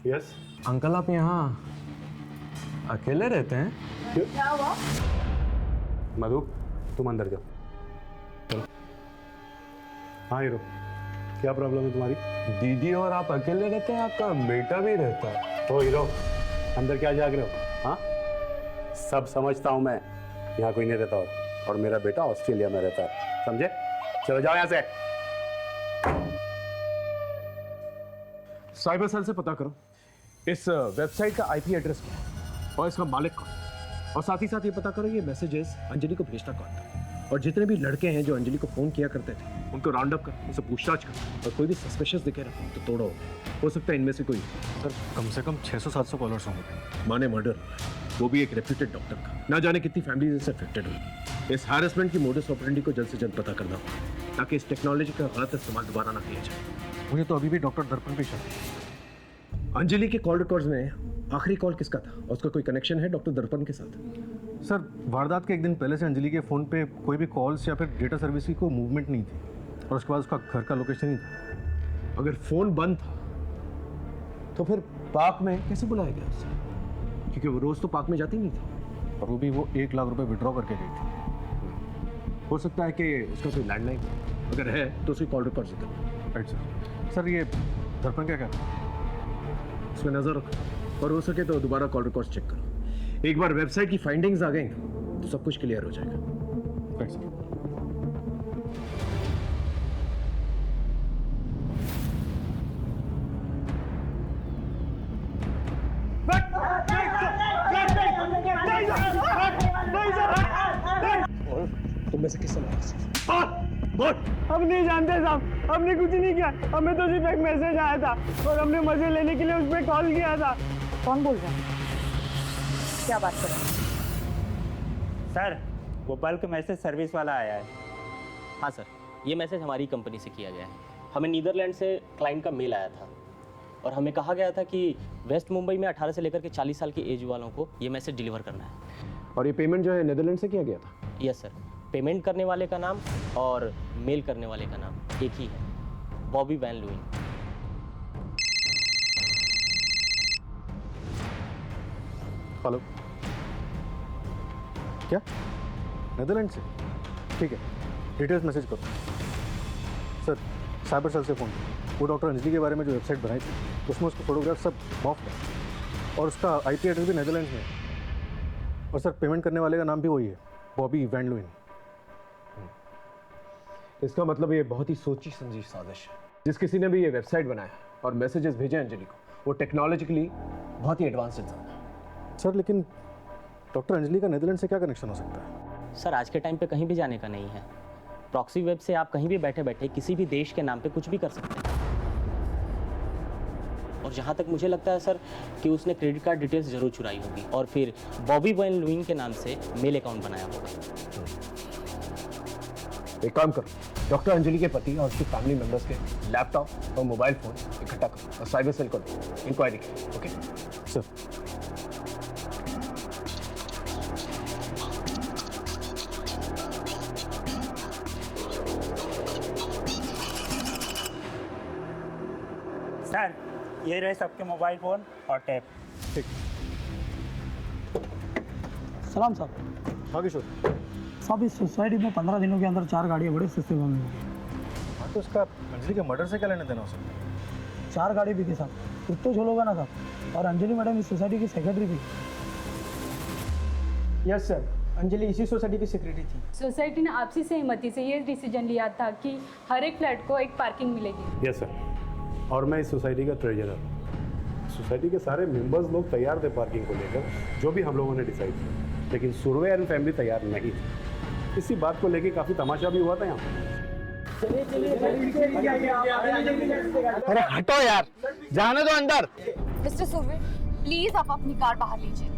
Yes. Uncle आप यहाँ अकेले रहते हैं? क्या हुआ? मधु तुम अंदर जाओ, चलो। हाँ हीरो, क्या प्रॉब्लम है तुम्हारी? दीदी और आप अकेले रहते हैं, आपका बेटा भी रहता है। तो हीरो अंदर क्या जाग रहे हो? हाँ, सब समझता हूँ मैं, यहाँ कोई नहीं रहता और मेरा बेटा ऑस्ट्रेलिया में रहता है, समझे? चलो जाओ यहाँ से। साइबर सेल से पता करो इस वेबसाइट का आईपी एड्रेस क्या है और इसका मालिक कौन, और साथ ही साथ ये पता करो ये मैसेजेस अंजलि को भेजता कौन था, और जितने भी लड़के हैं जो अंजलि को फोन किया करते थे उनको राउंड अप कर, उनसे पूछताछ कर, और कोई भी सस्पिशियस दिखे ना तो तोड़ो। हो सकता है इनमें से कोई। सर कम से कम 600-700 कॉलर्स होंगे। माने मर्डर, वो भी एक रेप्यूटेड डॉक्टर का। ना जाने कितनी फैमिली इससे अफेक्टेड होगी। इस हैरेसमेंट की मोडस ऑपरेंडी को जल्द से जल्द पता करना होगा ताकि इस टेक्नोलॉजी का गलत इस्तेमाल दोबारा ना किया जाए। मुझे तो अभी भी डॉक्टर दर्पण पे शक है। अंजलि के कॉल रिकॉर्ड्स में आखिरी कॉल किसका था और उसका कोई कनेक्शन है डॉक्टर दर्पण के साथ? सर वारदात के एक दिन पहले से अंजलि के फ़ोन पे कोई भी कॉल्स या फिर डेटा सर्विस की कोई मूवमेंट नहीं थी, और उसके बाद उसका घर का लोकेशन ही था। अगर फोन बंद था तो फिर पार्क में कैसे बुलाया गया उसे? क्योंकि वो रोज तो पार्क में जाती नहीं थी। और वो भी वो 1 लाख रुपए विड्रॉ करके गई थी। हो सकता है कि उसका कोई लैंडलाइन, अगर है तो उसकी कॉल रिकॉर्ड जिक्र। राइट सर ये दर्पण क्या कहता है? उसमें नजर रखो, और हो सके तो दोबारा कॉल रिकॉर्ड चेक करो। एक बार वेबसाइट की फाइंडिंग्स आ गई तो सब कुछ क्लियर हो जाएगा। Right sir. तुम में से किसने मारा? हम नहीं जानते साहब, हमने कुछ नहीं किया। हमें तो सिर्फ एक मैसेज आया था और हमने मजे लेने के लिए उस पर कॉल किया था। कौन बोल रहा है? क्या बात कर रहे हैं? सर वो बल्क मैसेज सर्विस वाला आया है। हाँ सर, ये मैसेज हमारी कंपनी से किया गया है। हमें नीदरलैंड से क्लाइंट का मेल आया था और हमें कहा गया था कि वेस्ट मुंबई में 18 से लेकर के 40 साल की एज वालों को ये मैसेज डिलीवर करना है। और ये पेमेंट जो है नीदरलैंड से किया गया था? यस सर, पेमेंट करने वाले का नाम और मेल करने वाले का नाम एक ही है, बॉबी वैन लुइन। हेलो, क्या नीदरलैंड से? ठीक है, डिटेल्स मैसेज करो। सर साइबर सेल से फ़ोन, वो डॉक्टर अंजलि के बारे में जो वेबसाइट बनाई थी उसमें उसको फोटोग्राफ सब मॉफ है, और उसका आईपी एड्रेस भी नीदरलैंड में है। और सर पेमेंट करने वाले का नाम भी वही है, बॉबी वैन लुइन। इसका मतलब ये बहुत ही सोची समझी साजिश है। जिस किसी ने भी ये वेबसाइट बनाया और मैसेजेस भेजे अंजलि को, वो टेक्नोलॉजिकली बहुत ही एडवांस इंसान है। सर लेकिन डॉक्टर अंजलि का नीदरलैंड से क्या कनेक्शन हो सकता है? सर आज के टाइम पे कहीं भी जाने का नहीं है। प्रॉक्सी वेब से आप कहीं भी बैठे बैठे किसी भी देश के नाम पे कुछ भी कर सकते हैं। और जहाँ तक मुझे लगता है सर कि उसने क्रेडिट कार्ड डिटेल्स जरूर चुराई होगी और फिर बॉबी वैन लुइन के नाम से मेल अकाउंट बनाया होगा। एक काम करो, डॉक्टर अंजलि के पति और उसकी फैमिली मेंबर्स के लैपटॉप और मोबाइल फोन इकट्ठा करो और साइबर सेल को दो इंक्वायरी की। Okay sir. सर ये रहे सबके मोबाइल फ़ोन और टैब। ठीक। सलाम साहब। हाँ किशोर। साहब इस सोसाइटी में 15 दिनों के अंदर 4 गाड़ियाँ बड़े सस्ते में मिली। हाँ तो उसका अंजलि के मर्डर से क्या लेने देना हो सकता है? 4 गाड़ी बिकी साहब, कुछ तो झोल होगा ना साहब। और अंजलि मैडम इस सोसाइटी की सेक्रेटरी थी। यस सर, अंजलि इसी सोसाइटी की सेक्रेटरी थी। सोसाइटी ने आपसी सहमति से ये डिसीजन लिया था कि हर एक फ्लैट को एक पार्किंग मिलेगी। यस सर, और मैं इस सोसाइटी का ट्रेजरर हूँ। सोसाइटी के सारे मेंबर्स लोग तैयार थे पार्किंग को लेकर, जो भी हम लोगों ने डिसाइड किया, लेकिन सुरवे एंड फैमिली तैयार नहीं थी। इसी बात को लेकर काफ़ी तमाशा भी हुआ था यहाँ। अरे हटो यार, जाने दो अंदर। मिस्टर सुरवे, प्लीज आप अपनी कार बाहर लीजिए।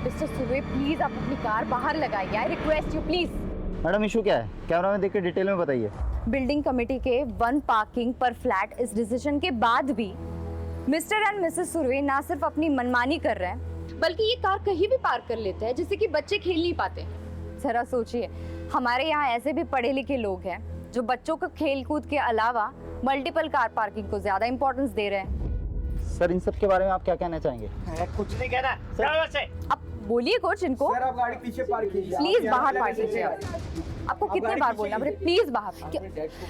मिस्टर सुरवे, प्लीज आप अपनी कार बाहर लगाइए। I request you please. Madam issue क्या है? कैमरा में देख के डिटेल में बताइए। बिल्डिंग कमेटी के 1 पार्किंग पर फ्लैट इस डिसीजन के बाद भी मिस्टर एंड मिसेस सुरवे ना सिर्फ अपनी मनमानी कर रहे हैं, बल्कि ये कार कहीं भी पार्क कर लेते हैं जिससे कि बच्चे खेल नहीं पाते। जरा सोचिए, हमारे यहाँ ऐसे भी पढ़े लिखे लोग हैं जो बच्चों को खेल कूद के अलावा मल्टीपल कार पार्किंग को ज्यादा इंपॉर्टेंस दे रहे हैं। सर इन सब के बारे में आप क्या कहना चाहेंगे? कुछ नहीं कहना सर। अब बोलिए कुछ इनको। सर आप गाड़ी पीछे पार्क कीजिए। प्लीज बाहर पार्क कीजिए। आपको कितने बार बोलना पड़े, प्लीज बाहर।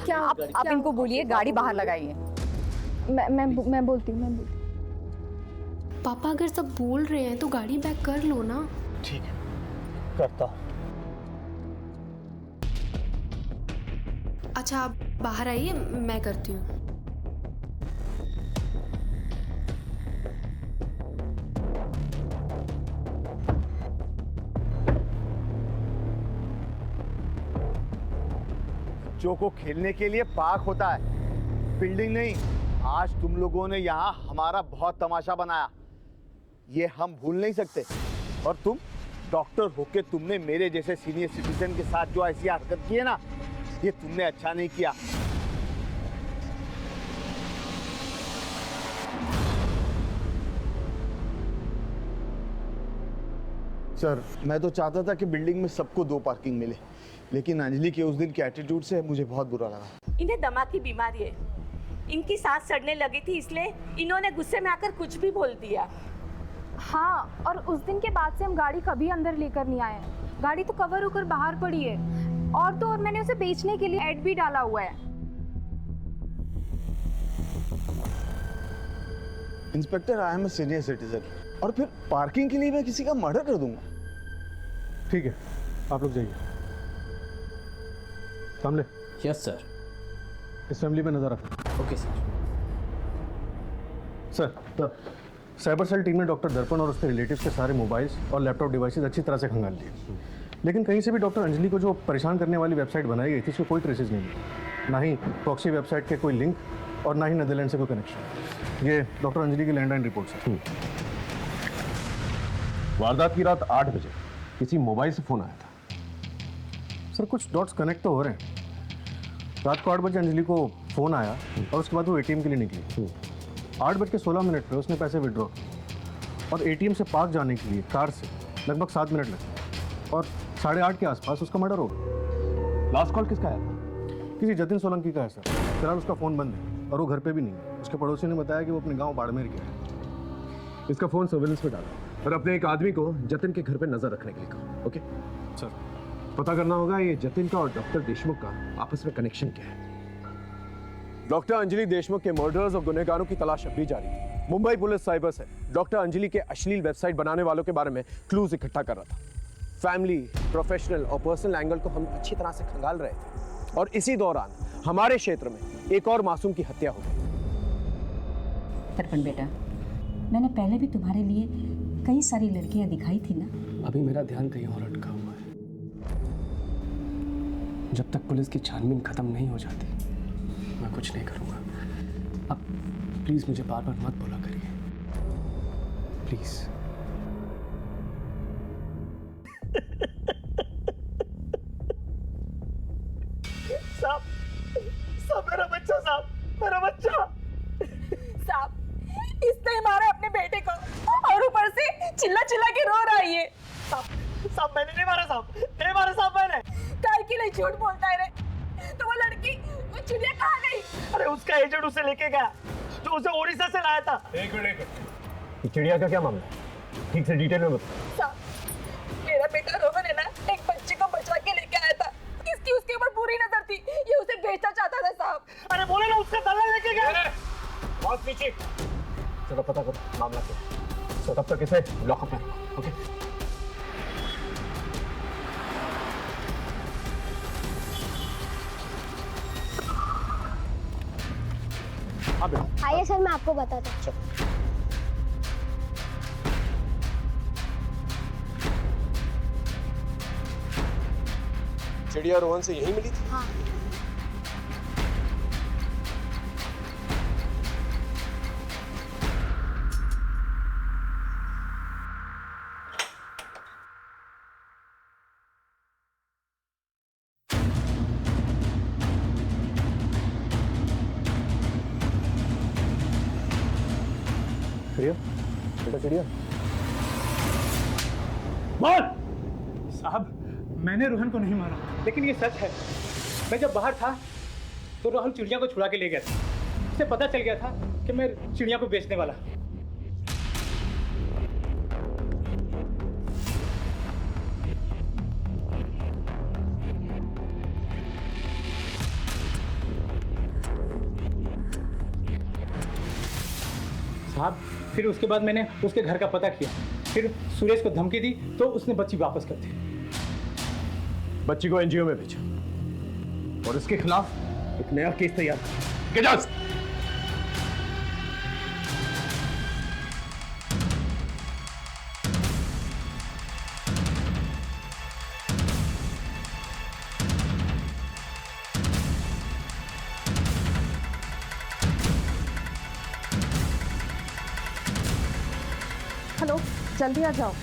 क्या आप इनको बोलिए गाड़ी बाहर लगाइए। मैं बोलती हूँ। पापा अगर सब बोल रहे हैं तो गाड़ी बैक कर लो ना। ठीक है करता हूँ। अच्छा आप बाहर आइए, मैं करती हूँ। बच्चों को खेलने के लिए पार्क होता है, बिल्डिंग नहीं। आज तुम लोगों ने यहाँ हमारा बहुत तमाशा बनाया, ये हम भूल नहीं सकते। और तुम डॉक्टर होके तुमने मेरे जैसे सीनियर सिटीजन के साथ जो ऐसी हरकत की है ना, ये तुमने अच्छा नहीं किया। सर मैं तो चाहता था कि बिल्डिंग में सबको 2 पार्किंग मिले, लेकिन अंजलि के उस दिन के एटीट्यूड से मुझे बहुत बुरा लगा। इन्हें दमा की बीमारी है, इनकी सांस चढ़ने लगी थी, इसलिए इन्होंने गुस्से में आकर कुछ भी बोल दिया। हाँ, और उस दिन के बाद से हम गाड़ी कभी अंदर लेकर नहीं आए हैं। गाड़ी तो कवर होकर बाहर पड़ी है, और तो और मैंने उसे बेचने के लिए ऐड भी डाला हुआ है। Inspector I am a senior citizen, और फिर पार्किंग के लिए मैं किसी का मर्डर कर दूंगा। ठीक है आप लोग जाइए। सामने। Yes sir. इस फैमिली पे नजर रखना। Okay sir. Sir cyber cell team ने डॉक्टर दर्पण और उसके रिलेटिव्स के सारे मोबाइल्स और लैपटॉप डिवाइसेस अच्छी तरह से खंगाल लिए, लेकिन कहीं से भी डॉक्टर अंजलि को जो परेशान करने वाली वेबसाइट बनाई गई थी उसके कोई ट्रेसेस नहीं मिले, ना ही प्रॉक्सी वेबसाइट के कोई लिंक और ना ही नीदरलैंड से कोई कनेक्शन। ये डॉक्टर अंजलि की लैंडलाइन रिपोर्ट है। वारदात की रात 8 बजे किसी मोबाइल से फोन आया था। सर कुछ डॉट्स कनेक्ट तो हो रहे हैं। रात को 8 बजे अंजलि को फ़ोन आया और उसके बाद वो एटीएम के लिए निकली। 8:16 पे उसने पैसे विड्रॉ और एटीएम से पार्क जाने के लिए कार से लगभग 7 मिनट लगे और 8:30 के आसपास उसका मर्डर हो गया। लास्ट कॉल किसका आया था? किसी जतिन सोलंकी का है सर। फिलहाल उसका फ़ोन बंद है और वो घर पे भी नहीं है। उसके पड़ोसी ने बताया कि वो अपने गाँव बाड़मेर गया है। इसका फ़ोन सर्विलेंस में डाला और अपने एक आदमी को जतिन के घर पे नजर रखने के लिए कहा। Okay sir. पता करना होगा ये जतिन का और डॉक्टर देशमुख का आपस में कनेक्शन क्या है। डॉक्टर अंजलि देशमुख के मर्डर्स और गुनहगारों की तलाश अब भी जारी है। मुंबई पुलिस साइबर से डॉक्टर अंजलि के अश्लील वेबसाइट बनाने वालों के बारे में क्लूज इकट्ठा कर रहा था। फैमिली, प्रोफेशनल और पर्सनल एंगल को हम अच्छी तरह से खंगाल रहे थे और इसी दौरान हमारे क्षेत्र में एक और मासूम की हत्या हो गई। दर्पण बेटा, मैंने पहले भी तुम्हारे लिए कई सारी लड़कियां दिखाई थी ना। अभी मेरा ध्यान कहीं और अटका हुआ है। जब तक पुलिस की छानबीन खत्म नहीं हो जाती मैं कुछ नहीं करूंगा। अब प्लीज मुझे बार बार मत बोला करिए, प्लीज। साहब मेरा बच्चा, साहब मेरा बच्चा। साहब इसने मारा अपने बेटे को और ऊपर से चिल्ला चिल्ला के रो रहा है ये। साहब मैंने नहीं मारा, साहब नहीं मारा, साहब मैंने। काय के लिए झूठ बोलता है रे? तो वो लड़की, वो चिड़िया कहाँ गई? अरे उसका एजेंट उसे लेके गया जो उसे ओडिशा से लाया था। एक मिनट, चिड़िया का क्या मामला है? ठीक से डिटेल में बताओ। साहब मेरा बेटा रोहन है ना, एक बच्चे को बचा के लेके आया था। इसकी उसके ऊपर पूरी नजर थी, ये उसे बेचना चाहता था साहब। अरे बोले ना उसका दलाल लेके गया। बहुत पीछे चलो पता करो मामला क्या। तो तब तक इसे लॉकअप में। ओके आइए सर मैं आपको बताता हूँ। चिड़िया रोहन से यही मिली थी? हाँ। चिड़िया, बेटा चिड़िया। बोल। साहब मैंने रोहन को नहीं मारा, लेकिन ये सच है। मैं जब बाहर था तो राहुल चिड़िया को छुड़ा के ले गया था। उसे पता चल गया था कि मैं चिड़िया को बेचने वाला। साहब फिर उसके बाद मैंने उसके घर का पता किया, फिर सुरेश को धमकी दी तो उसने बच्ची वापस कर दी। बच्ची को एनजीओ में भेजा और इसके खिलाफ एक नया केस तैयार किया। हेलो, जल्दी आ जाओ,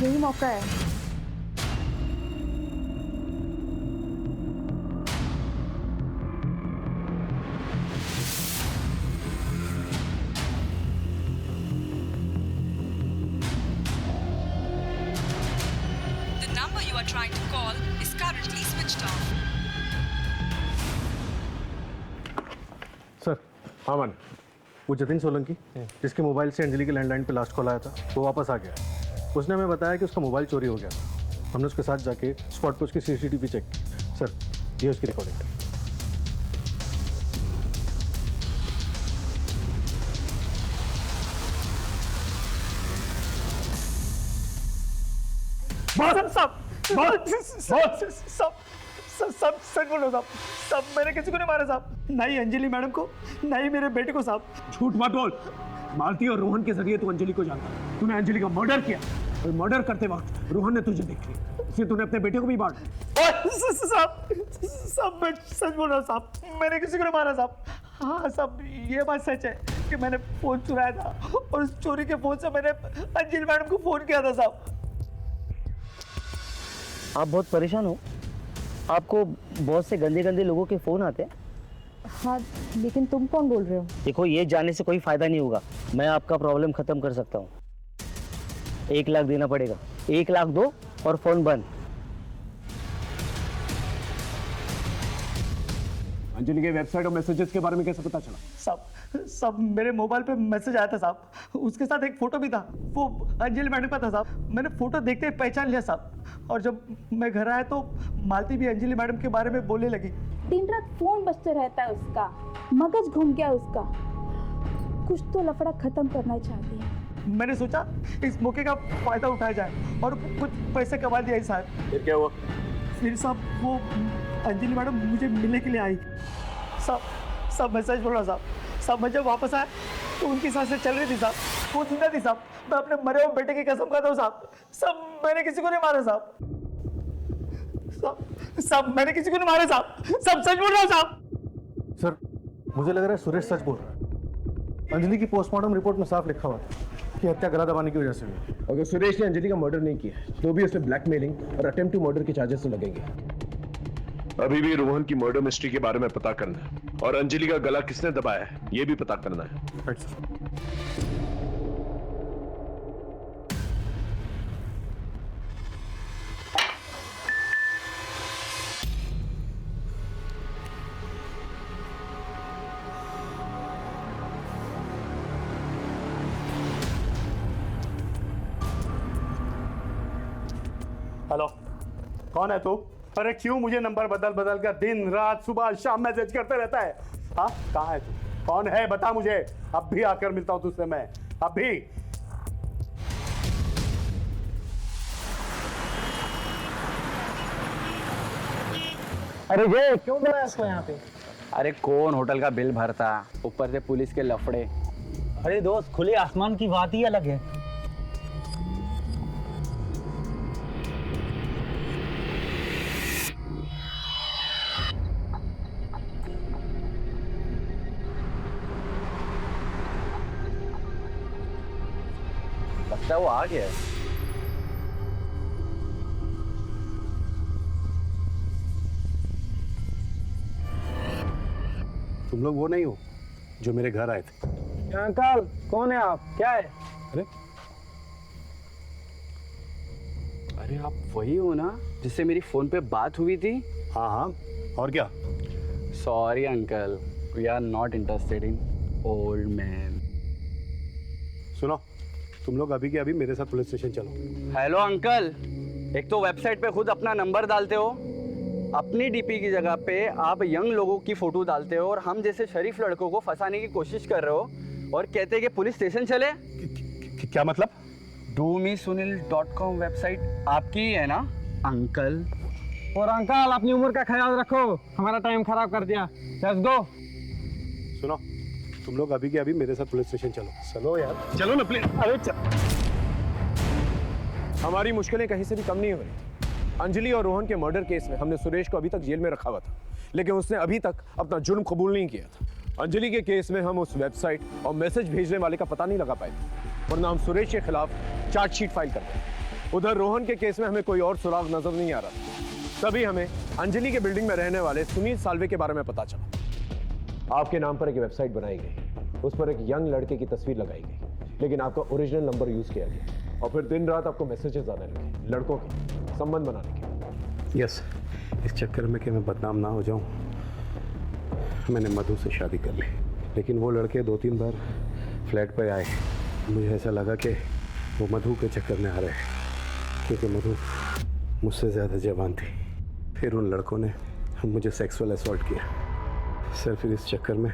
यही मौका है। The number you are trying to call is currently switched off. Sir, हाँ मान, वो जतिन सोलंकी जिसके मोबाइल से अंजलि के लैंडलाइन पे लास्ट कॉल आया था, वो वापस आ गया। उसने हमें बताया कि उसका मोबाइल चोरी हो गया था। हमने उसके साथ जाके स्पॉट पे उसकी सीसीटीवी चेक की। सर, ये उसकी रिकॉर्डिंग है। सब सच बोलो साहब, सब मैंने किसी को नहीं मारा साहब, ना ही अंजलि मैडम को, ना ही मेरे बेटे को साहब। झूठ मत बोल। मालती और रोहन के जरिए तू अंजलि को जानता। तूने अंजलि का मर्डर किया और मर्डर करते वक्त रोहन ने तुझे देख लिया, इसलिए तूने अपने बेटे को भी मार दिया। साहब मैं सच बोल रहा हूँ साहब, मैंने किसी को नहीं मारा साहब। हाँ साहब, ये बात सच है कि मैंने फोन चुराया था और उस चोरी के फोन से मैंने अंजलि मैडम को फोन किया था साहब। आप बहुत परेशान हो? आपको बहुत से गंदे गंदे लोगों के फ़ोन आते हैं। हाँ, लेकिन तुम कौन बोल रहे हो? देखो, ये जानने से कोई फ़ायदा नहीं होगा। मैं आपका प्रॉब्लम ख़त्म कर सकता हूँ। 1 लाख देना पड़ेगा। 1 लाख दो और फ़ोन बंद। अंजलि के वेबसाइट और मैसेजेस के बारे में कैसे पता चला? साहब मेरे मोबाइल पे मैसेज आया था साहब, उसके साथ एक फोटो भी था, वो अंजलि मैडम का था साहब। मैंने फोटो देखते ही पहचान लिया साहब, और जब मैं घर आया तो मालती भी अंजलि मैडम के बारे में बोलने लगी। दिन रात फोन बजते रहता है उसका, मगज घूम गया उसका। कुछ तो लफड़ा खत्म करना चाहती है। मैंने सोचा इस मौके का फायदा उठाया जाए और कुछ पैसे कमा दिया साहब। फिर क्या हुआ? फिर साहब वो अंजलि मैडम मुझे मिलने के लिए आई साहब। मैं सच बोल रहा साहब, मैं जब वापस आया तो उनकी सांसें चल रही थी साहब, वो जिंदा थी साहब। मैं अपने मरे हुए बेटे की कसम खाता हूँ साहब, मैंने किसी को नहीं मारा साहब। मैंने किसी को नहीं मारा साहब, सच बोल रहा हूँ साहब। सर, मुझे लग रहा है सुरेश सच बोल रहा है। अंजलि की पोस्टमार्टम रिपोर्ट में साफ लिखा हुआ था कि हत्या गला दबाने की वजह से हुई। अगर सुरेश ने अंजलि का मर्डर नहीं किया तो भी उसे ब्लैकमेलिंग और अटेम्प्ट टू मर्डर के चार्जेस तो लगेंगे। अभी भी रोहन की मर्डर मिस्ट्री के बारे में पता करना है और अंजलि का गला किसने दबाया है ये भी पता करना है। Right sir. हेलो, कौन है तू? अरे क्यों मुझे नंबर बदल बदल कर दिन रात सुबह शाम मैसेज करते रहता है? हाँ, कहाँ है तू? कौन है बता मुझे, अब भी आकर मिलता हूँ तुझसे मैं, अभी। अरे ये क्यों बुलाया इसको यहाँ पे? अरे कौन होटल का बिल भरता, ऊपर से पुलिस के लफड़े। अरे दोस्त, खुले आसमान की बात ही अलग है। लगता है वो आ गया है। तुम लोग वो नहीं हो जो मेरे घर आए थे? अंकल, कौन है आप? क्या है? अरे आप वही हो ना जिससे मेरी फोन पे बात हुई थी? हाँ हाँ, और क्या? Sorry, uncle. We are not interested in old man. सुनो, तुम लोग अभी के अभी मेरे साथ पुलिस स्टेशन चलो। हेलो अंकल, एक तो वेबसाइट पे खुद अपना नंबर डालते हो, अपनी डीपी की जगह पे आप यंग लोगों की फोटो डालते हो और हम जैसे शरीफ लड़कों को फंसाने की कोशिश कर रहे हो और कहते हैं कि पुलिस स्टेशन चले। क्या मतलब? domesunil.com वेबसाइट आपकी ही है ना अंकल? और अंकल अपनी उम्र का ख्याल रखो, हमारा टाइम खराब कर दिया। Let's go. सुनो, तुम लोग अभी के अभी मेरे साथ पुलिस स्टेशन चलो। चलो यार, चलो ना प्लीज। अरे हमारी मुश्किलें कहीं से भी कम नहीं हो रही। अंजलि और रोहन के मर्डर केस में हमने सुरेश को अभी तक जेल में रखा हुआ था, लेकिन उसने अभी तक अपना जुर्म कबूल नहीं किया था। अंजलि के केस में हम उस वेबसाइट और मैसेज भेजने वाले का पता नहीं लगा पाए, वरना हम सुरेश के खिलाफ चार्जशीट फाइल करते। उधर रोहन के केस में हमें कोई और सुराग नजर नहीं आ रहा। तभी हमें अंजलि के बिल्डिंग में रहने वाले सुनील साल्वे के बारे में पता चला। आपके नाम पर एक वेबसाइट बनाई गई, उस पर एक यंग लड़के की तस्वीर लगाई गई, लेकिन आपका ओरिजिनल नंबर यूज किया गया और फिर दिन रात आपको मैसेजेस आने लगे लड़कों के संबंध बनाने के। यस, इस चक्कर में कि मैं बदनाम ना हो जाऊं, मैंने मधु से शादी कर ली। लेकिन वो लड़के 2-3 बार फ्लैट पे आए, मुझे ऐसा लगा कि वो मधु के चक्कर में आ रहे हैं, क्योंकि मधु मुझसे ज़्यादा जवान थी। फिर उन लड़कों ने मुझे सेक्सुअल असॉल्ट किया सर। फिर इस चक्कर में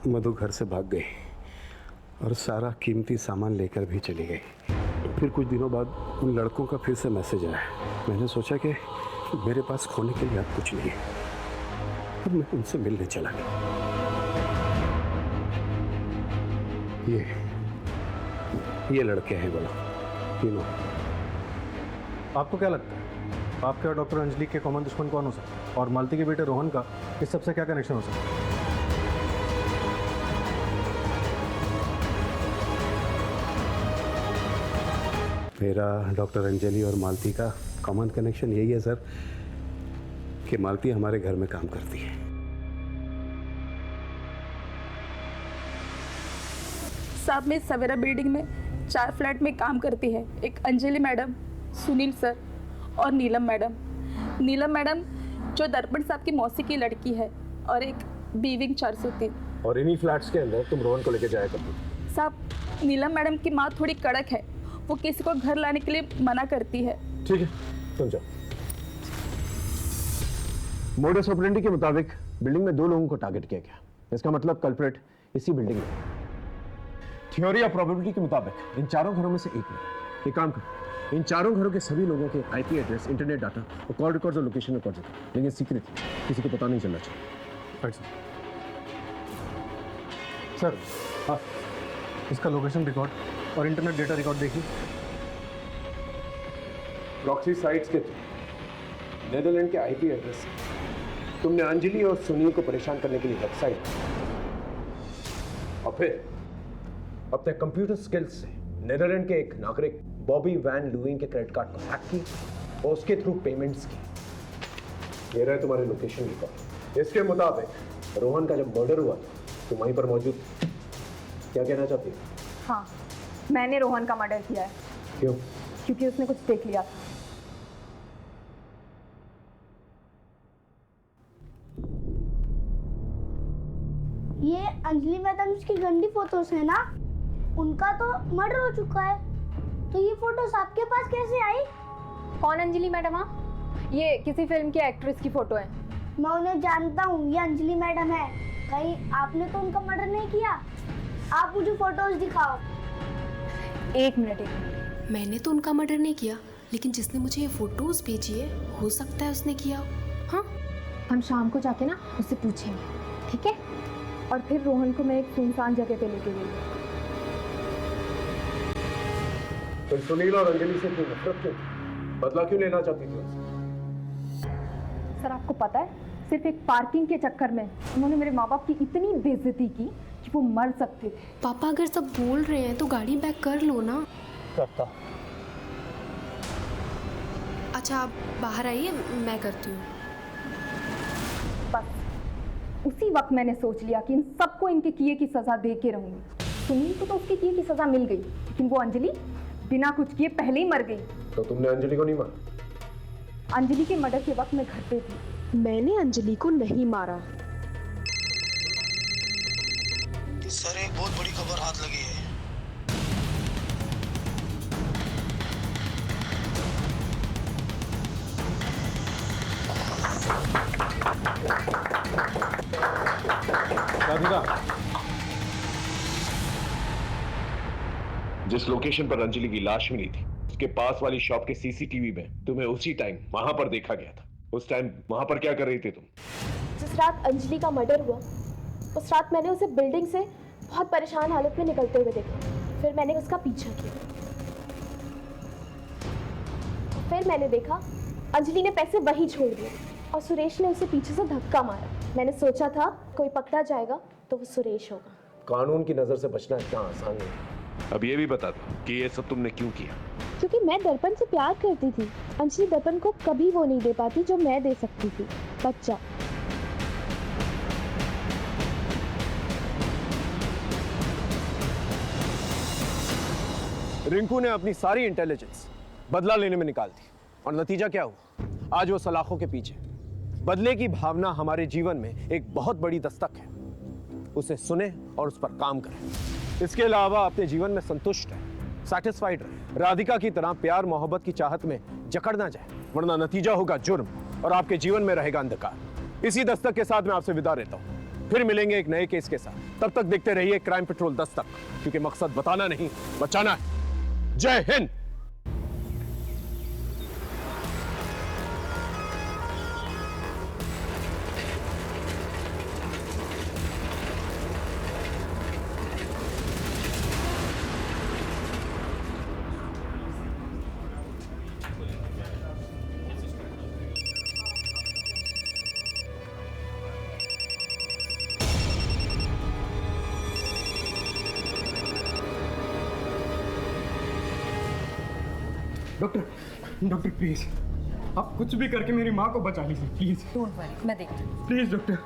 मधु घर से भाग गई और सारा कीमती सामान लेकर भी चली गई। फिर कुछ दिनों बाद उन लड़कों का फिर से मैसेज आया। मैंने सोचा कि मेरे पास खोने के लिए अब कुछ नहीं है, अब मैं उनसे मिलने चला गया। ये लड़के हैं बोला, तीनों। आपको क्या लगता है आपके और डॉक्टर अंजलि के कॉमन दुश्मन कौन हो सकता है, और मालती के बेटे रोहन का इस सबसे क्या कनेक्शन हो सकता है? मेरा डॉक्टर अंजलि और मालती का कॉमन कनेक्शन यही है सर कि मालती हमारे घर में काम करती है। साहब, मैं सवेरा बिल्डिंग में 4 फ्लैट में काम करती है। एक अंजलि मैडम, सुनील सर और नीलम मैडम। नीलम मैडम जो दर्पण साहब की मौसी की लड़की है, और एक बीविंग 403। और इन्हीं फ्लैट्स के अंदर तुम रोहन को लेके जाया करती? साहब, नीलम मैडम की माँ थोड़ी कड़क है, वो किसी को घर लाने के लिए मना करती है। ठीक है, तुम जाओ। मोडस ऑपरेंडी के मुताबिक बिल्डिंग में 2 लोगों को टारगेट किया गया। इसका मतलब कल्प्रेट इसी बिल्डिंग में। थ्योरी ऑफ प्रोबेबिलिटी के मुताबिक इन 4 घरों में से एक में। एक काम करो, इन 4 घरों के सभी लोगों के आईपी एड्रेस, इंटरनेट डाटा और कॉल रिकॉर्ड्स और लोकेशन रिकॉर्ड देते, लेकिन सीक्रेट, किसी को पता नहीं चलना चाहिए। सर, हाँ, इसका लोकेशन रिकॉर्ड और इंटरनेट डेटा रिकॉर्ड देखिए। प्रॉक्सी साइट्स के थ्रू नेदरलैंड के आईपी एड्रेस से तुमने अंजलि और सुनील को परेशान करने के लिए वेबसाइट, और फिर अपने कंप्यूटर स्किल्स से नेदरलैंड के एक नागरिक बॉबी वैन लुइंग के क्रेडिट कार्ड को हैक की और उसके थ्रू पेमेंट्स की। ये रहे तुम्हारे लोकेशन रिकॉर्ड। इसके मुताबिक रोहन का जब मर्डर हुआ था तुम वहीं पर मौजूद। क्या कहना चाहती हो? हाँ, मैंने रोहन का मर्डर किया है। क्यों? क्योंकि उसने कुछ देख लिया था। ये अंजलि मैडम की गंदी फोटोज है ना, उनका तो मर्डर हो चुका है, तो ये फोटोज आपके पास कैसे आई? कौन अंजलि मैडम? ये किसी फिल्म की एक्ट्रेस की फोटो है। मैं उन्हें जानता हूँ, ये अंजलि मैडम है। कहीं आपने तो उनका मर्डर नहीं किया? आप मुझे फोटोज दिखाओ। एक मिनट। मैंने तो उनका मर्डर नहीं किया, लेकिन जिसने मुझे ये फोटोज भेजी है हो सकता है उसने किया। हाँ, हम शाम को जाके ना उससे पूछेंगे, ठीक है? और फिर रोहन को मैं एक सुनसान जगह पे लेके गई। तुम सुनील और अंजलि से क्यों नफरत क्यों? बदला क्यों लेना चाहती थी उनसे? सर, आपको पता है, सिर्फ एक पार्किंग के चक्कर में उन्होंने मेरे माँ बाप की इतनी बेइज्जती की कि वो मर सकते थे। पापा अगर सब बोल रहे हैं तो गाड़ी बैक कर लो ना। करता। अच्छा, आप बाहर आइए, मैं करती हूँ। बस उसी वक्त मैंने सोच लिया कि इन सबको इनके किए की सजा दे के रहूंगी। सुनील को तो उसके किए की सजा मिल गई, लेकिन वो अंजलि बिना कुछ किए पहले ही मर गई। तो तुमने अंजलि को नहीं मारा? अंजलि के मर्डर के वक्त मैं घर पे थी, मैंने अंजलि को नहीं मारा। सर एक बहुत बड़ी खबर हाथ लगी है। राधिका, जिस लोकेशन पर अंजलि की लाश मिली थी उसके पास वाली शॉप के सीसीटीवी में तुम्हें उसी टाइम वहां पर देखा गया था। उस टाइम वहां पर क्या कर रही थी तुम? जिस रात अंजलि का मर्डर हुआ उस रात मैंने उसे बिल्डिंग से बहुत परेशान हालत में निकलते हुए देखा। फिर मैंने उसका पीछा किया। फिर मैंने देखा अंजलि ने पैसे वहीं छोड़ दिए और सुरेश ने उसे पीछे से धक्का मारा। मैंने सोचा था कोई पकड़ा जाएगा तो वो सुरेश होगा। कानून की नजर से बचना इतना आसान नहीं। अब ये भी बता दो कि ये सब तुमने क्यों किया? क्योंकि मैं दर्पण से प्यार करती थी। अंजलि दर्पण को कभी वो नहीं दे पाती जो मैं दे सकती थी। बच्चा। रिंकू ने अपनी सारी इंटेलिजेंस बदला लेने में निकाल दी और नतीजा क्या हुआ? आज वो सलाखों के पीछे। बदले की भावना हमारे जीवन में एक बहुत बड़ी दस्तक है। उसे सुने और उस पर काम करें। इसके अलावा अपने जीवन में संतुष्ट है, सैटिस्फाइड रहे। राधिका की तरह प्यार मोहब्बत की चाहत में जकड़ ना जाए, वरना नतीजा होगा जुर्म और आपके जीवन में रहेगा अंधकार। इसी दस्तक के साथ मैं आपसे विदा लेता हूं। फिर मिलेंगे एक नए केस के साथ। तब तक देखते रहिए क्राइम पेट्रोल दस्तक, क्योंकि मकसद बताना नहीं बचाना है। जय हिंद। डॉक्टर प्लीज, आप कुछ भी करके मेरी माँ को बचा लीजिए प्लीज। डोंट वरी, मैं देखती हूँ। Please doctor.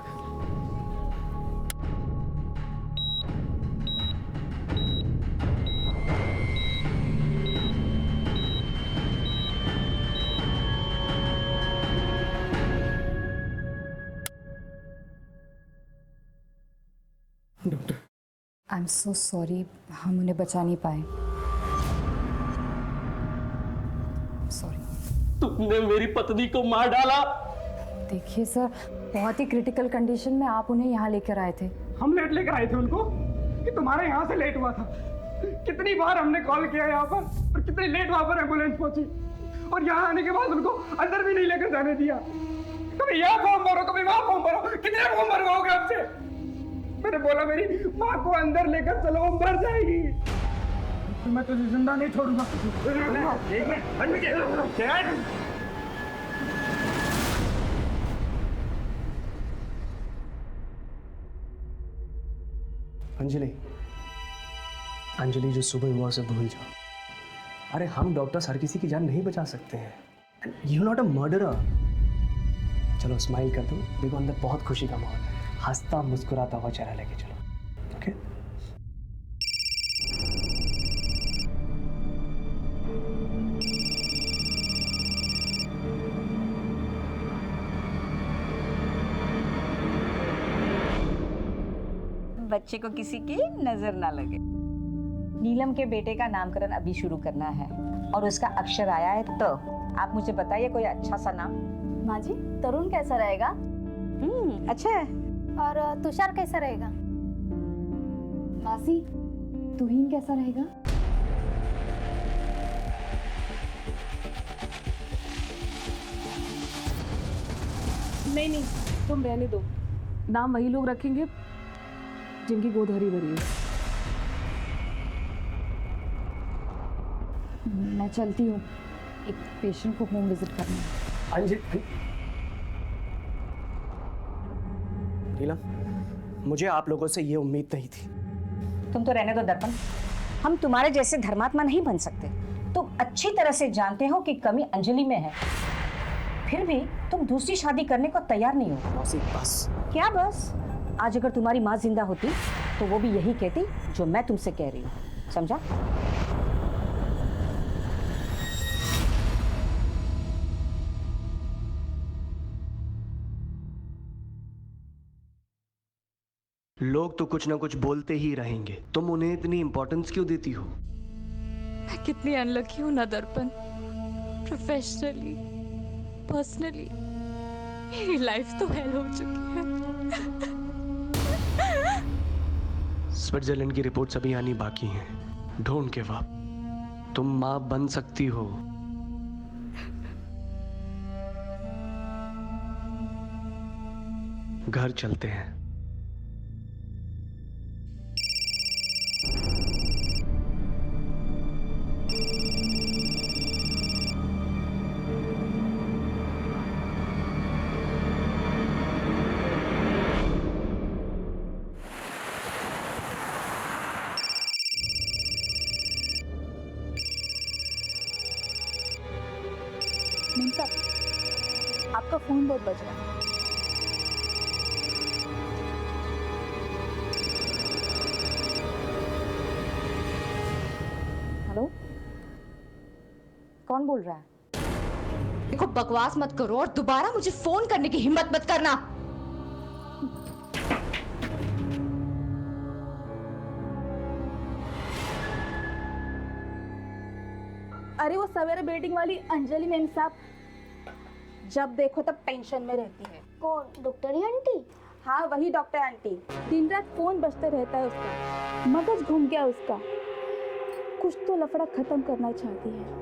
I am so sorry, हम उन्हें बचा नहीं पाए। सॉरी। तुमने मेरी पत्नी को मार डाला। देखिए सर, बहुत ही क्रिटिकल कंडीशन में आप उन्हें यहाँ लेकर आए थे। हम लेट लेकर आए थे उनको कि तुम्हारे यहाँ से लेट हुआ था। कितनी बार हमने कॉल किया यहाँ पर और कितनी लेट वहाँ पर एम्बुलेंस पहुंची, और यहाँ आने के बाद उनको अंदर भी नहीं लेकर जाने दिया। कभी यहाँ फॉर्म भरो, कभी वहाँ फॉर्म भरो। कितने फॉर्म भरवाओगे आपसे? मैंने बोला मेरी माँ को अंदर लेकर चलो, वो मर जाएगी। मैं तुझे जिंदा नहीं छोड़ूंगा। अंजलि जो सुबह हुआ उसे भूल जाओ। अरे हम डॉक्टर्स हर किसी की जान नहीं बचा सकते हैं। You not a murderer. चलो स्माइल कर दो, देखो अंदर बहुत खुशी का माहौल है। हंसता मुस्कुराता हुआ चेहरा लेके चलो, ओके? बच्चे को किसी की नजर ना लगे। नीलम के बेटे का नामकरण अभी शुरू करना है और उसका अक्षर आया है तो आप मुझे बताइए कोई अच्छा सा नाम। माँ जी, तरुण कैसा रहेगा? अच्छा है। और तुषार कैसा रहेगा? मासी, तुहीन कैसा रहेगा? नहीं, तुम रहने दो। नाम वही लोग रखेंगे जिनकी गोद हरी भरी है। मैं चलती हूँ, एक पेशेंट को होम विजिट करना है। अंजलि, नीलम, मुझे आप लोगों से ये उम्मीद नहीं थी। तुम तो रहने दो दर्पण, हम तुम्हारे जैसे धर्मात्मा नहीं बन सकते। तुम अच्छी तरह से जानते हो कि कमी अंजलि में है, फिर भी तुम दूसरी शादी करने को तैयार नहीं हो। बस। क्या बस? आज अगर तुम्हारी माँ जिंदा होती तो वो भी यही कहती जो मैं तुमसे कह रही हूँ, समझा? लोग तो कुछ ना कुछ बोलते ही रहेंगे, तुम उन्हें इतनी इंपॉर्टेंस क्यों देती हो? मैं कितनी अनलकी हूँ ना दर्पण। प्रोफेशनली, पर्सनली मेरी लाइफ तो हेल हो चुकी है। स्विट्जरलैंड की रिपोर्ट्स अभी आनी बाकी हैं। डोंट गिव अप, तुम माँ बन सकती हो। घर चलते हैं। मीनसा, आपका फोन बहुत बज रहा है। हेलो, कौन बोल रहा है? देखो, बकवास मत करो और दोबारा मुझे फोन करने की हिम्मत मत करना। अरे वो सवेरे बिल्डिंग वाली अंजलि मैम साहब, जब देखो तब टेंशन में रहती है। कौन? Doctor aunty? हाँ, वही डॉक्टर आंटी। दिन रात फोन बजते रहता है उसका, मगज घूम गया उसका। कुछ तो लफड़ा खत्म करना चाहती है।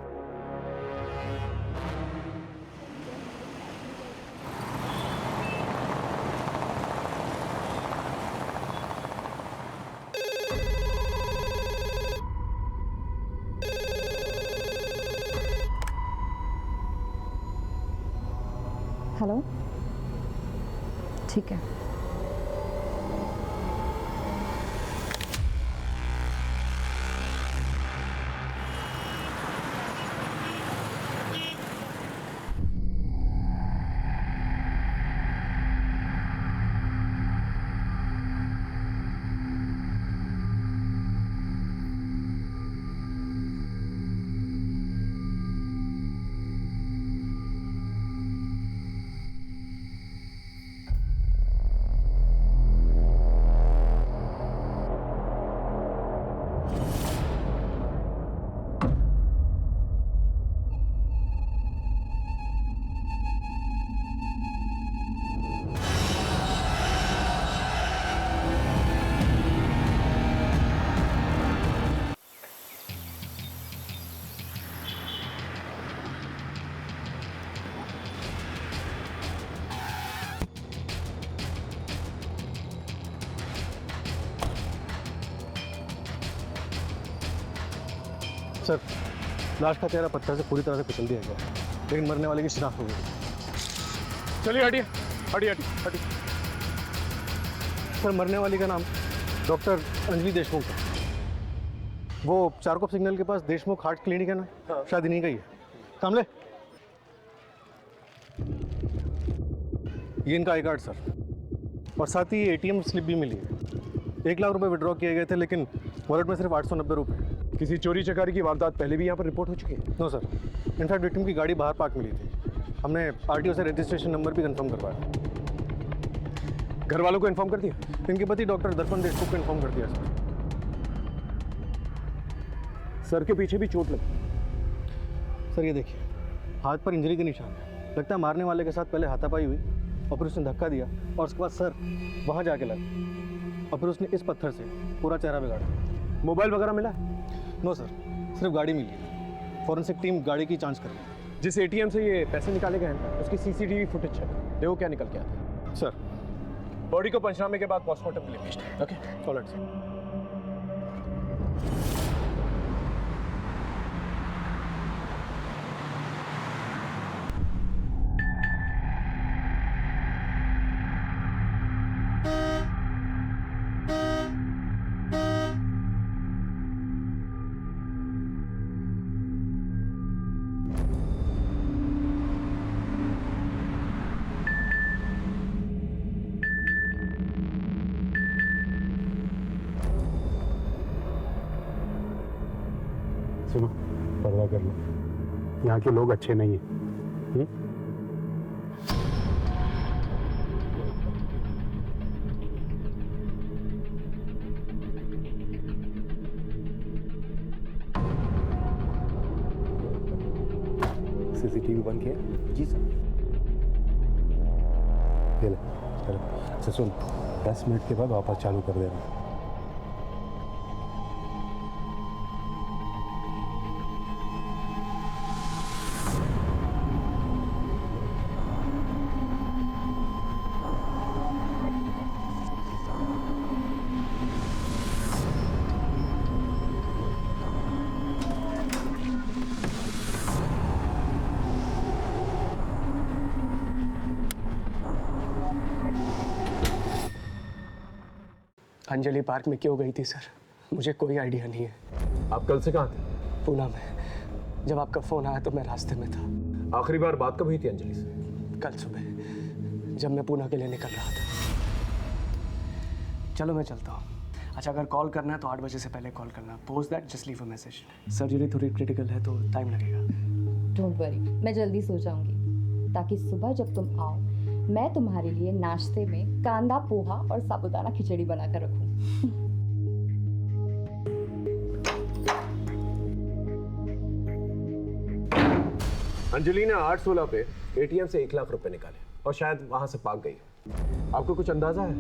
हेलो, ठीक है। सर, लाश का चेहरा पत्थर से पूरी तरह से कुचल दिया गया, लेकिन मरने वाले की शिनाख्त हो गई। चलिए हटिए हटिए हटिए। सर, मरने वाली का नाम डॉक्टर अंजलि देशमुख है। वो चारकोप सिग्नल के पास देशमुख हार्ट क्लिनिक है ना, शायद इन्हीं का ही है। कामले, ये इनका आई कार्ड सर, और साथ ही एटीएम स्लिप भी मिली है। 1 लाख रुपए विड्रॉ किए गए थे, लेकिन वॉलेट में सिर्फ 890 रुपए। किसी चोरी चकारी की वारदात पहले भी यहाँ पर रिपोर्ट हो चुकी है? नो सर, इनफैक्ट विक्टिम की गाड़ी बाहर पार्क मिली थी। हमने आरटीओ से रजिस्ट्रेशन नंबर भी कंफर्म करवाया। घर वालों को इन्फॉर्म कर दिया? इनके पति डॉक्टर दर्पण देशमुख को इन्फॉर्म कर दिया सर के पीछे भी चोट लगी। सर, ये देखिए, हाथ पर इंजरी के निशान है। लगता है मारने वाले के साथ पहले हाथापाई हुई और फिर उसने धक्का दिया और उसके बाद सर वहाँ जाके लगा और फिर उसने इस पत्थर से पूरा चेहरा बिगाड़ दिया। मोबाइल वगैरह मिला? नो सर, सिर्फ गाड़ी मिली है। फॉरेंसिक टीम गाड़ी की जांच कर रही है। जिस एटीएम से ये पैसे निकाले गए हैं उसकी सीसीटीवी फुटेज चेक देखो क्या निकल के आता है। सर, बॉडी को पंचनामे के बाद पोस्टमार्टम के लिए भेजना है। Okay, alright sir. सुनो, पर्दा कर लो, यहाँ के लोग अच्छे नहीं हैं। सीसीटीवी बंद किया? जी सर। ये ले, चलो। अच्छा सुन, 10 मिनट के बाद वापस चालू कर देना। अंजलि पार्क में क्यों गई थी सर? मुझे कोई आइडिया नहीं है। आप कल से कहाँ थे? पूना में। जब आपका फोन आया तो मैं रास्ते में था। आखिरी बार बात कब हुई थी अंजलि से? कल सुबह, जब मैं पूना के लिए निकल रहा था। चलो मैं चलता हूँ। अच्छा, अगर कॉल करना है तो 8 बजे से पहले कॉल करना। Post that just leave a message. Surgery थोड़ी क्रिटिकल है तो टाइम लगेगा। डोंट वरी, मैं जल्दी सो जाऊंगी ताकि सुबह जब तुम आओ मैं तुम्हारे लिए नाश्ते में कांदा पोहा और साबूदाना खिचड़ी बनाकर रखूं। अंजलि ने 8/16 पे एटीएम से 1 लाख रुपए निकाले और शायद वहां से भाग गई। आपको कुछ अंदाजा है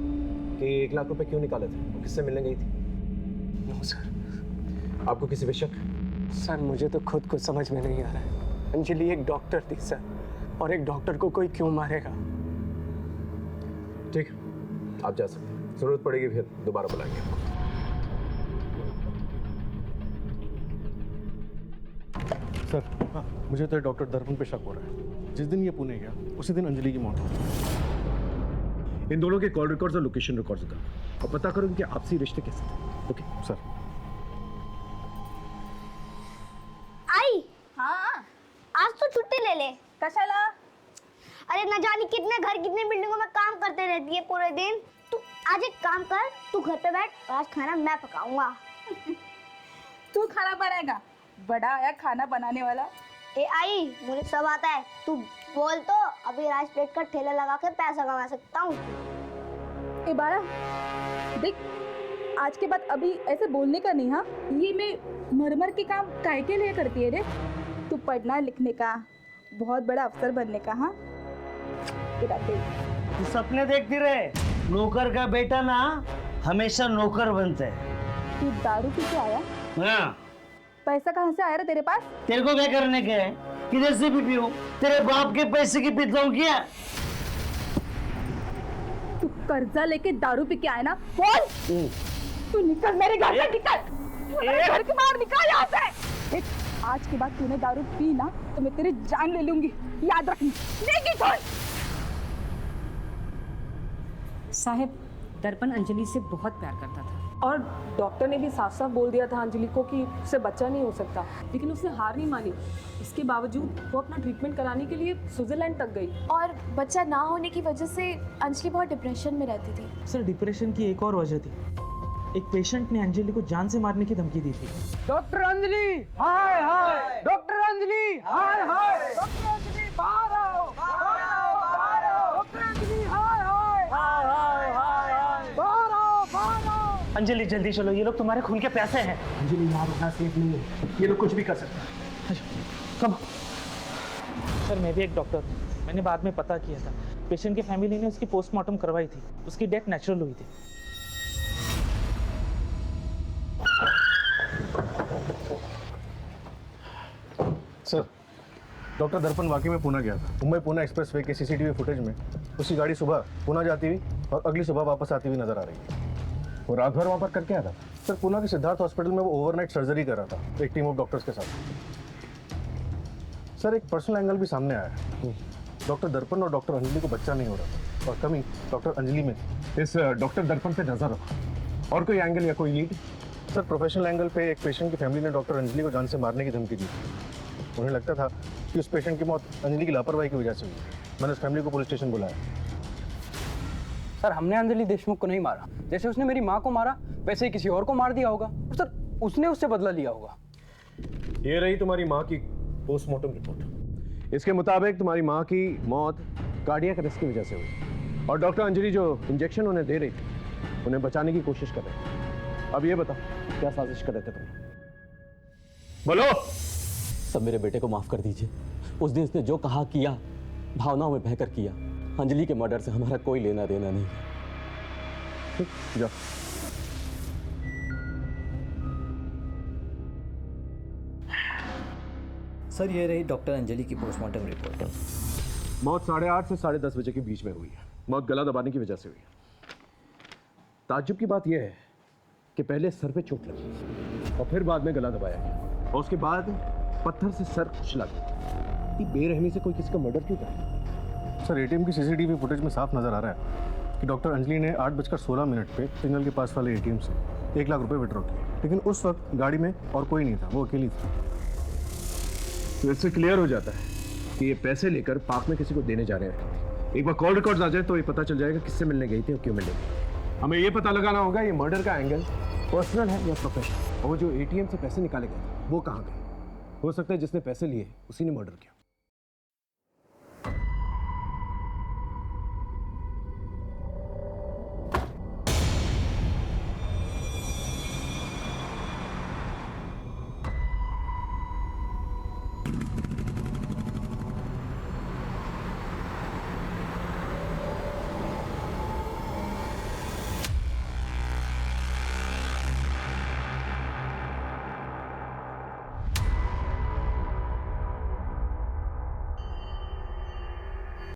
कि 1 लाख रुपए क्यों निकाले थे? वो किससे मिलने गई थी? No sir. आपको किसी पे शक? सर मुझे तो खुद कुछ समझ में नहीं आ रहा है। अंजलि एक डॉक्टर थी सर, और एक डॉक्टर को कोई क्यों मारेगा? ठीक है, आप जा सकते हैं। जरूरत पड़ेगी फिर दोबारा बुलाएंगे आपको। सर मुझे तो डॉक्टर दर्पण पे शक हो रहा है। जिस दिन ये पुणे गया उसी दिन अंजलि की मौत हो गई। इन दोनों के कॉल रिकॉर्ड्स और लोकेशन रिकॉर्ड्स निकालो और पता करो कि आपसी रिश्ते कैसे थे। Okay sir. आई हाँ आज तो छुट्टी ले ले। कशाला? अरे न जाने कितने घर कितने बिल्डिंगों में काम करते रहती है पूरे दिन। तू आज एक काम कर, तू घर पे बैठ, आज खाना मैं पकाऊंगा। तू खाना बनाएगा? बड़ा आया खाना बनाने वाला। ए आई, मुझे सब आता है, तू बोल तो अभी राइस प्लेट का ठेला लगा के पैसा कमा सकता हूँ। ए बारा देख, आज के बाद अभी ऐसे बोलने का नहीं। हाँ, ये मैं मरमर के काम काहे के लिए करती है रे? तू पढ़ना लिखने का, बहुत बड़ा अफसर बनने का। हाँ तू सपने देखती रहे। नौकर का बेटा ना हमेशा नौकर बनता है। तू दारू पी के आया? हाँ। पैसा कहाँ से आया रे तेरे पास? तेरे को क्या करने के है? किधर से भी पीऊं? तेरे बाप के पैसे की पीता हूँ क्या? तू कर्जा लेके दारू पी के आया ना? बोल। तू निकल मेरे घर से, निकल। घर के बाहर निकल यहाँ से। देख, आज के बाद तूने दारू पी ना तो मैं तेरी जान ले लूंगी, याद रखनी। नहीं छोड़। साहब, दर्पण अंजलि से बहुत प्यार करता था और डॉक्टर ने भी साफ साफ बोल दिया था अंजलि को कि उससे बच्चा नहीं हो सकता, लेकिन उसने हार नहीं मानी। इसके बावजूद वो अपना ट्रीटमेंट कराने के लिए स्विट्जरलैंड तक गई। और बच्चा ना होने की वजह से अंजलि बहुत डिप्रेशन में रहती थी। सर, डिप्रेशन की एक और वजह थी। एक पेशेंट ने अंजलि को जान से मारने की धमकी दी थी। डॉक्टर अंजलि, हाय हाय। डॉक्टर अंजलि, हाय हाय। डॉक्टर अंजलि, बाहर आओ, बाहर आओ, बाहर आओ। डॉक्टर अंजलि, हाय हाय, हाय हाय, हाय हाय। बाहर आओ, बाहर आओ। अंजलि जल्दी चलो, ये लोग तुम्हारे खून के प्यासे हैं। अंजलि यहाँ रुकना सेफ नहीं है, ये लोग कुछ भी कर सकते हैं। कम। सर, मैं भी एक डॉक्टर हूँ। मैंने बाद में पता किया था, पेशेंट की फैमिली ने उसकी पोस्टमार्टम करवाई थी। उसकी डेथ नेचुरल हुई थी। सर, डॉक्टर दर्पण वाकई में पुणे गया था। मुंबई पुणे एक्सप्रेसवे के सीसीटीवी फुटेज में उसकी गाड़ी सुबह पुणे जाती हुई और अगली सुबह वापस आती हुई नजर आ रही है। वो रात भर वहाँ पर करके आया था? सर, पुणे के सिद्धार्थ हॉस्पिटल में वो ओवरनाइट सर्जरी कर रहा था एक टीम ऑफ डॉक्टर्स के साथ। सर, एक पर्सनल एंगल भी सामने आया है। डॉक्टर दर्पण और डॉक्टर अंजलि को बच्चा नहीं हो रहा था और कमी डॉक्टर अंजलि में थी। इस डॉक्टर दर्पण पे नजर रखो। और कोई एंगल या कोई लीड? सर, प्रोफेशनल एंगल पे एक पेशेंट की फैमिली ने डॉक्टर अंजलि को जान से मारने की धमकी दी। उन्हें लगता था कि उस पेशेंट की मौत अंजलि की लापरवाही की वजह से हुई। मैंने उस फैमिली को पुलिस स्टेशन बुलाया। सर, हमने अंजलि देशमुख को नहीं मारा। जैसे उसने मेरी माँ को मारा वैसे ही किसी और को मार दिया होगा। सर, उसने उससे बदला लिया होगा। ये रही तुम्हारी माँ की पोस्टमार्टम रिपोर्ट। इसके मुताबिक तुम्हारी माँ की मौत कार्डियक अरेस्ट की वजह से हुई और डॉक्टर अंजलि जो इंजेक्शन उन्हें दे रही थी उन्हें बचाने की कोशिश कर रहे थे। अब ये बताओ, क्या साजिश कर रहे थे तुम? बोलो। सब मेरे बेटे को माफ कर दीजिए। उस दिन उसने जो कहा किया, भावनाओं में बहकर किया। अंजलि के मर्डर से हमारा कोई लेना देना नहीं। जाओ। सर ये रही डॉक्टर अंजलि की पोस्टमार्टम रिपोर्ट। मौत 8:30 से 10:30 बजे के बीच में हुई है। मौत गला दबाने की वजह से हुई है। ताज्जुब की बात यह है कि पहले सर पे चोट लगी और फिर बाद में गला दबाया गया और उसके बाद पत्थर से सर कुचला गया। इतनी बेरहमी से कोई किसी का मर्डर क्यों करे? सर एटीएम की सीसीटीवी फुटेज में साफ नजर आ रहा है कि डॉक्टर अंजलि ने 8:16 पे सिग्नल के पास वाले एटीएम से 1 लाख रुपए विड्रॉ किए, लेकिन उस वक्त गाड़ी में और कोई नहीं था, वो अकेली थी। तो इससे क्लियर हो जाता है कि ये पैसे लेकर पार्क में किसी को देने जा रहे हैं। एक बार कॉल रिकॉर्ड्स आ जाए तो ये पता चल जाएगा किससे मिलने गई थी और क्यों मिलने गई। हमें ये पता लगाना होगा ये मर्डर का एंगल पर्सनल है या प्रोफेशनल, और वो जो एटीएम से पैसे निकाले गए वो कहाँ गए। हो सकता है जिसने पैसे लिए उसी ने मर्डर किया।